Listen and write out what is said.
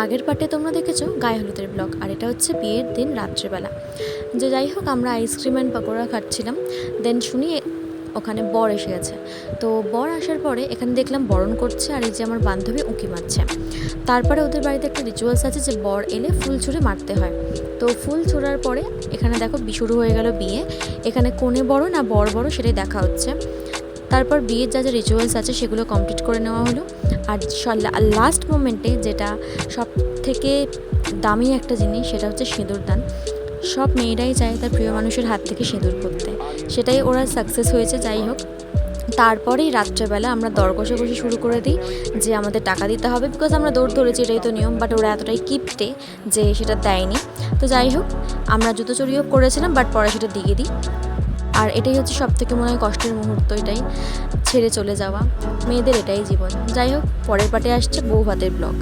আগের পার্টে তোমরা দেখেছো গায়ে হলুদের ব্লগ, আর এটা হচ্ছে বিয়ের দিন রাত্রেবেলা। যে যাই হোক, আমরা আইসক্রিম অ্যান্ড পকোড়া খাচ্ছিলাম, দেন শুনি ওখানে বর এসে গেছে। তো বর আসার পরে এখানে দেখলাম বরণ করছে, আর এই যে আমার বান্ধবী উঁকি মারছে। তারপরে ওদের বাড়িতে একটা রিচুয়ালস আছে যে বর এলে ফুল ছুঁড়ে মারতে হয়। তো ফুল ছোড়ার পরে এখানে দেখো শুরু হয়ে গেল বিয়ে। এখানে কোণে বড় না বর বড় সেটাই দেখা হচ্ছে। তারপর বিয়ের যা যা রিচুয়ালস আছে সেগুলো কমপ্লিট করে নেওয়া হলো। আর লাস্ট মোমেন্টে যেটা সব থেকে দামি একটা জিনিস, সেটা হচ্ছে সিঁদুরদান। সব মেয়েরাই চায় তার প্রিয় মানুষের হাত থেকে সিঁদুর পরতে, সেটাই ওরা সাকসেস হয়েছে। যাই হোক, তারপরেই রাত্রেবেলা আমরা দর কষাকষি শুরু করে দিই যে আমাদের টাকা দিতে হবে, বিকজ আমরা দৌড় ধরেছি, এটাই তো নিয়ম। বাট ওরা এতটাই কিপটে যে সেটা দেয়নি। তো যাই হোক, আমরা জুতো চুরিও করেছিলাম, বাট পরে সেটা দিয়ে দিই। আর এটাই হচ্ছে সব থেকে মনে হয় কষ্টের মুহূর্ত, এটাই ছেড়ে চলে যাওয়া। মেয়েদের এটাই জীবন। যাই হোক, পরের পার্টে আসছে বউ ভাতের ব্লগ।